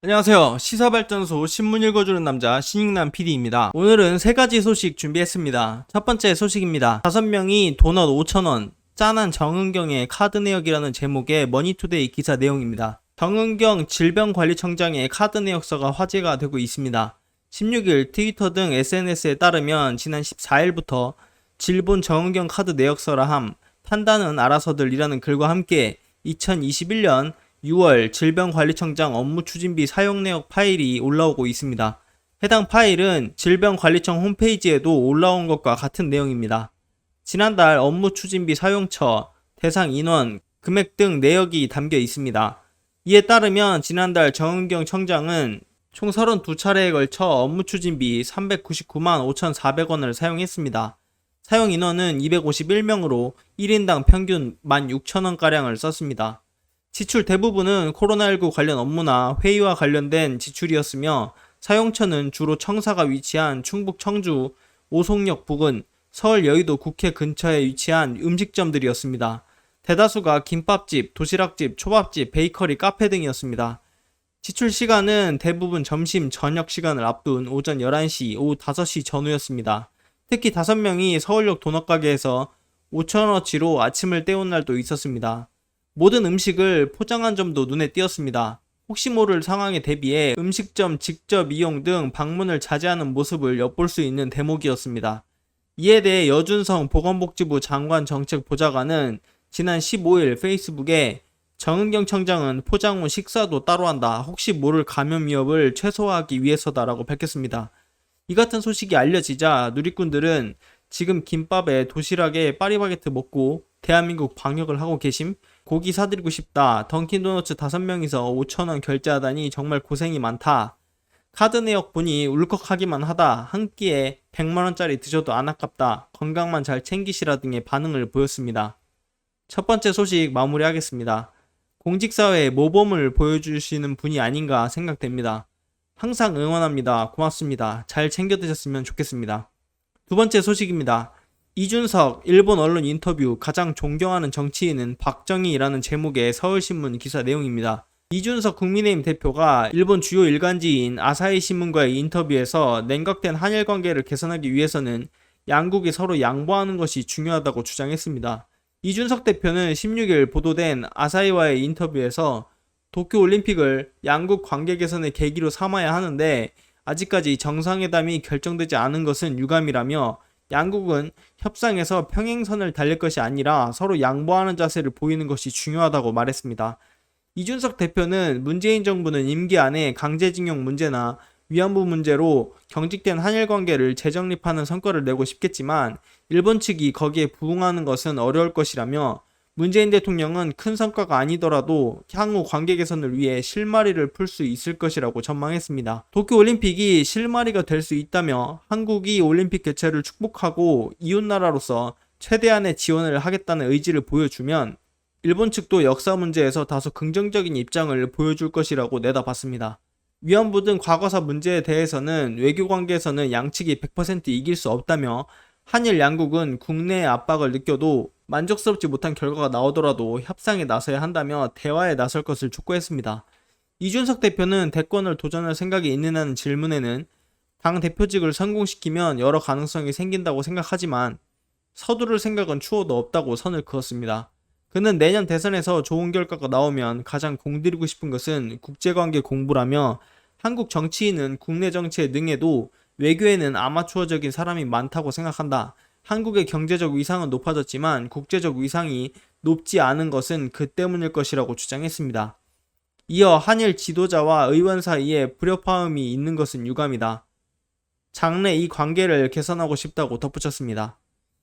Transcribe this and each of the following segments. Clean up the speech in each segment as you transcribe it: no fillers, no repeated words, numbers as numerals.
안녕하세요. 시사발전소 신문 읽어주는 남자 신익남 PD입니다. 오늘은 세 가지 소식 준비했습니다. 첫 번째 소식입니다. 5명이 도넛 5,000원, 짠한 정은경의 카드 내역이라는 제목의 머니투데이 기사 내용입니다. 정은경 질병관리청장의 카드 내역서가 화제가 되고 있습니다. 16일 트위터 등 SNS에 따르면 지난 14일부터 질본 정은경 카드 내역서라 함, 판단은 알아서들이라는 글과 함께 2021년 6월 질병관리청장 업무추진비 사용내역 파일이 올라오고 있습니다. 해당 파일은 질병관리청 홈페이지에도 올라온 것과 같은 내용입니다. 지난달 업무추진비 사용처, 대상 인원, 금액 등 내역이 담겨 있습니다. 이에 따르면 지난달 정은경 청장은 총 32차례에 걸쳐 업무추진비 399만 5,400원을 사용했습니다. 사용 인원은 251명으로 1인당 평균 16,000원가량을 썼습니다. 지출 대부분은 코로나19 관련 업무나 회의와 관련된 지출이었으며 사용처는 주로 청사가 위치한 충북 청주, 오송역 부근, 서울 여의도 국회 근처에 위치한 음식점들이었습니다. 대다수가 김밥집, 도시락집, 초밥집, 베이커리, 카페 등이었습니다. 지출 시간은 대부분 점심, 저녁 시간을 앞둔 오전 11시, 오후 5시 전후였습니다. 특히 5명이 서울역 도넛가게에서 5,000원어치로 아침을 때운 날도 있었습니다. 모든 음식을 포장한 점도 눈에 띄었습니다. 혹시 모를 상황에 대비해 음식점 직접 이용 등 방문을 자제하는 모습을 엿볼 수 있는 대목이었습니다. 이에 대해 여준성 보건복지부 장관 정책보좌관은 지난 15일 페이스북에 정은경 청장은 포장 후 식사도 따로 한다. 혹시 모를 감염 위협을 최소화하기 위해서다라고 밝혔습니다. 이 같은 소식이 알려지자 누리꾼들은 지금 김밥에 도시락에 파리바게트 먹고 대한민국 방역을 하고 계심? 고기 사드리고 싶다. 던킨도너츠 5명이서 5,000원 결제하다니 정말 고생이 많다. 카드 내역 보니 울컥하기만 하다. 한 끼에 100만원짜리 드셔도 안 아깝다. 건강만 잘 챙기시라 등의 반응을 보였습니다. 첫 번째 소식 마무리하겠습니다. 공직사회의 모범을 보여주시는 분이 아닌가 생각됩니다. 항상 응원합니다. 고맙습니다. 잘 챙겨 드셨으면 좋겠습니다. 두 번째 소식입니다. 이준석 일본 언론 인터뷰 가장 존경하는 정치인은 박정희라는 제목의 서울신문 기사 내용입니다. 이준석 국민의힘 대표가 일본 주요 일간지인 아사히 신문과의 인터뷰에서 냉각된 한일 관계를 개선하기 위해서는 양국이 서로 양보하는 것이 중요하다고 주장했습니다. 이준석 대표는 16일 보도된 아사히와의 인터뷰에서 도쿄올림픽을 양국 관계 개선의 계기로 삼아야 하는데 아직까지 정상회담이 결정되지 않은 것은 유감이라며 양국은 협상에서 평행선을 달릴 것이 아니라 서로 양보하는 자세를 보이는 것이 중요하다고 말했습니다. 이준석 대표는 문재인 정부는 임기 안에 강제징용 문제나 위안부 문제로 경직된 한일 관계를 재정립하는 성과를 내고 싶겠지만 일본 측이 거기에 부응하는 것은 어려울 것이라며 문재인 대통령은 큰 성과가 아니더라도 향후 관계 개선을 위해 실마리를 풀 수 있을 것이라고 전망했습니다. 도쿄올림픽이 실마리가 될 수 있다며 한국이 올림픽 개최를 축복하고 이웃나라로서 최대한의 지원을 하겠다는 의지를 보여주면 일본 측도 역사 문제에서 다소 긍정적인 입장을 보여줄 것이라고 내다봤습니다. 위안부 등 과거사 문제에 대해서는 외교관계에서는 양측이 100% 이길 수 없다며 한일 양국은 국내의 압박을 느껴도 만족스럽지 못한 결과가 나오더라도 협상에 나서야 한다며 대화에 나설 것을 촉구했습니다. 이준석 대표는 대권을 도전할 생각이 있느냐는 질문에는 당 대표직을 성공시키면 여러 가능성이 생긴다고 생각하지만 서두를 생각은 추호도 없다고 선을 그었습니다. 그는 내년 대선에서 좋은 결과가 나오면 가장 공들이고 싶은 것은 국제관계 공부라며 한국 정치인은 국내 정치에 능해도 외교에는 아마추어적인 사람이 많다고 생각한다. 한국의 경제적 위상은 높아졌지만 국제적 위상이 높지 않은 것은 그 때문일 것이라고 주장했습니다. 이어 한일 지도자와 의원 사이에 불협화음이 있는 것은 유감이다. 장래 이 관계를 개선하고 싶다고 덧붙였습니다.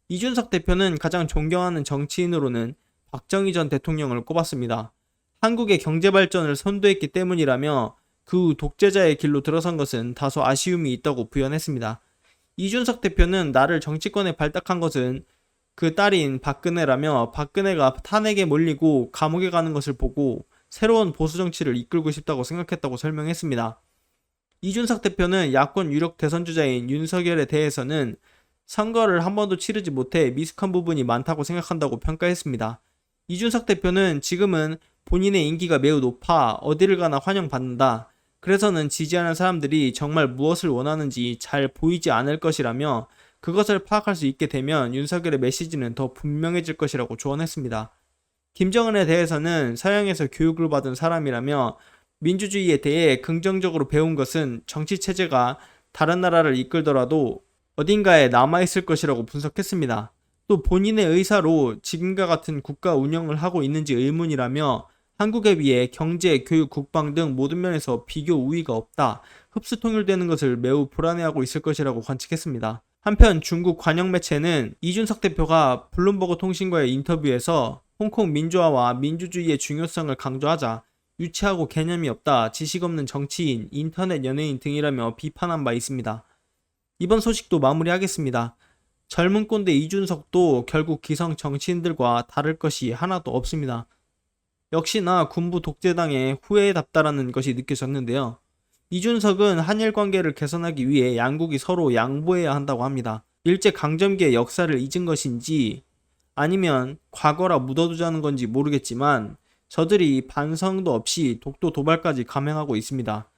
이준석 대표는 가장 존경하는 정치인으로는 박정희 전 대통령을 꼽았습니다. 한국의 경제 발전을 선도했기 때문이라며 그 독재자의 길로 들어선 것은 다소 아쉬움이 있다고 부연했습니다. 이준석 대표는 나를 정치권에 발탁한 것은 그 딸인 박근혜라며 박근혜가 탄핵에 몰리고 감옥에 가는 것을 보고 새로운 보수 정치를 이끌고 싶다고 생각했다고 설명했습니다. 이준석 대표는 야권 유력 대선주자인 윤석열에 대해서는 선거를 한 번도 치르지 못해 미숙한 부분이 많다고 생각한다고 평가했습니다. 이준석 대표는 지금은 본인의 인기가 매우 높아 어디를 가나 환영받는다. 그래서는 지지하는 사람들이 정말 무엇을 원하는지 잘 보이지 않을 것이라며 그것을 파악할 수 있게 되면 윤석열의 메시지는 더 분명해질 것이라고 조언했습니다. 김정은에 대해서는 서양에서 교육을 받은 사람이라며 민주주의에 대해 긍정적으로 배운 것은 정치 체제가 다른 나라를 이끌더라도 어딘가에 남아있을 것이라고 분석했습니다. 또 본인의 의사로 지금과 같은 국가 운영을 하고 있는지 의문이라며 한국에 비해 경제, 교육, 국방 등 모든 면에서 비교 우위가 없다. 흡수 통일되는 것을 매우 불안해하고 있을 것이라고 관측했습니다. 한편 중국 관영 매체는 이준석 대표가 블룸버그 통신과의 인터뷰에서 홍콩 민주화와 민주주의의 중요성을 강조하자 유치하고 개념이 없다, 지식 없는 정치인, 인터넷 연예인 등이라며 비판한 바 있습니다. 이번 소식도 마무리하겠습니다. 젊은 꼰대 이준석도 결국 기성 정치인들과 다를 것이 하나도 없습니다. 역시나 군부 독재당의 후예답다라는 것이 느껴졌는데요. 이준석은 한일 관계를 개선하기 위해 양국이 서로 양보해야 한다고 합니다. 일제강점기의 역사를 잊은 것인지 아니면 과거라 묻어두자는 건지 모르겠지만 저들이 반성도 없이 독도 도발까지 감행하고 있습니다.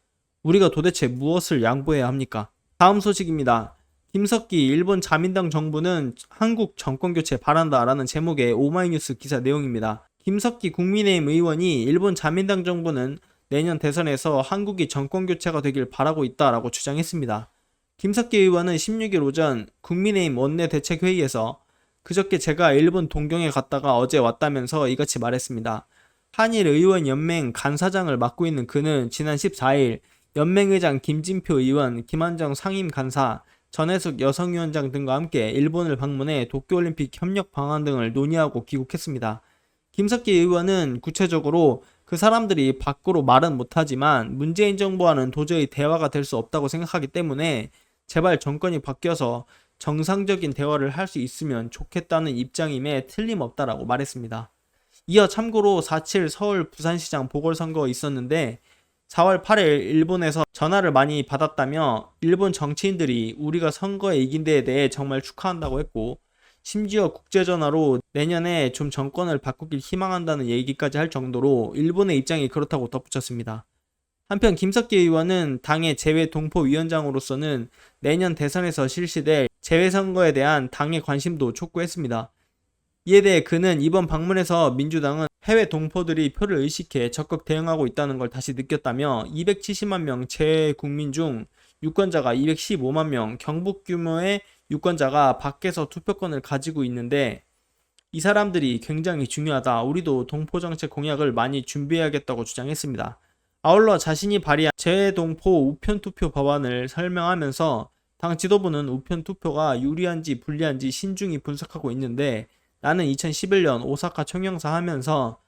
우리가 도대체 무엇을 양보해야 합니까? 다음 소식입니다. 김석기 일본 자민당 정부는 한국 정권교체 바란다라는 제목의 오마이뉴스 기사 내용입니다. 김석기 국민의힘 의원이 일본 자민당 정부는 내년 대선에서 한국이 정권교체가 되길 바라고 있다라고 주장했습니다. 김석기 의원은 16일 오전 국민의힘 원내대책회의에서 그저께 제가 일본 동경에 갔다가 어제 왔다면서 이같이 말했습니다. 한일의원연맹 간사장을 맡고 있는 그는 지난 14일 연맹의장 김진표 의원, 김한정 상임간사, 전혜숙 여성위원장 등과 함께 일본을 방문해 도쿄올림픽 협력 방안 등을 논의하고 귀국했습니다. 김석기 의원은 구체적으로 그 사람들이 밖으로 말은 못하지만 문재인 정부와는 도저히 대화가 될 수 없다고 생각하기 때문에 제발 정권이 바뀌어서 정상적인 대화를 할 수 있으면 좋겠다는 입장임에 틀림없다라고 말했습니다. 이어 참고로 4.7 서울 부산시장 보궐선거 있었는데 4월 8일 일본에서 전화를 많이 받았다며 일본 정치인들이 우리가 선거에 이긴 데에 대해 정말 축하한다고 했고 심지어 국제전화로 내년에 좀 정권을 바꾸길 희망한다는 얘기까지 할 정도로 일본의 입장이 그렇다고 덧붙였습니다. 한편 김석기 의원은 당의 재외동포위원장으로서는 내년 대선에서 실시될 재외선거에 대한 당의 관심도 촉구했습니다. 이에 대해 그는 이번 방문에서 민주당은 해외 동포들이 표를 의식해 적극 대응하고 있다는 걸 다시 느꼈다며 270만 명 재국민 중 유권자가 215만 명, 경북 규모의 유권자가 밖에서 투표권을 가지고 있는데 이 사람들이 굉장히 중요하다. 우리도 동포정책 공약을 많이 준비해야겠다고 주장했습니다. 아울러 자신이 발의한 재동포 우편투표 법안을 설명하면서 당 지도부는 우편투표가 유리한지 불리한지 신중히 분석하고 있는데 나는 2011년 오사카 총영사 하면서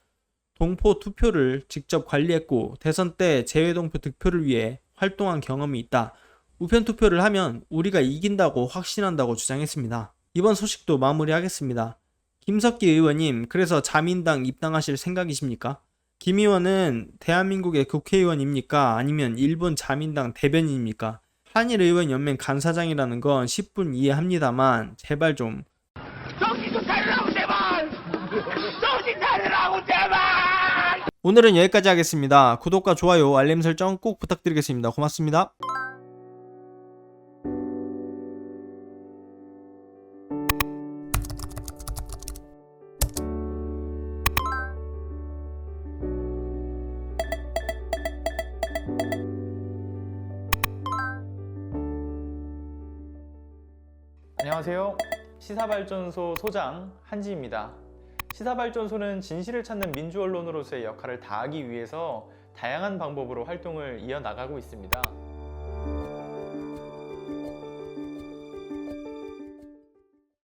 동포 투표를 직접 관리했고 대선 때 재외동포 득표를 위해 활동한 경험이 있다. 우편 투표를 하면 우리가 이긴다고 확신한다고 주장했습니다. 이번 소식도 마무리하겠습니다. 김석기 의원님, 그래서 자민당 입당하실 생각이십니까? 김 의원은 대한민국의 국회의원입니까? 아니면 일본 자민당 대변인입니까? 한일의원연맹 간사장이라는 건 10분 이해합니다만 제발 좀 정신 좀 차리라고 제발! 정신 차리라고 제발! 오늘은 여기까지 하겠습니다. 구독과 좋아요, 알림 설정 꼭 부탁드리겠습니다. 고맙습니다. 안녕하세요. 시사발전소 소장 한지입니다. 시사발전소는 진실을 찾는 민주언론으로서의 역할을 다하기 위해서 다양한 방법으로 활동을 이어나가고 있습니다.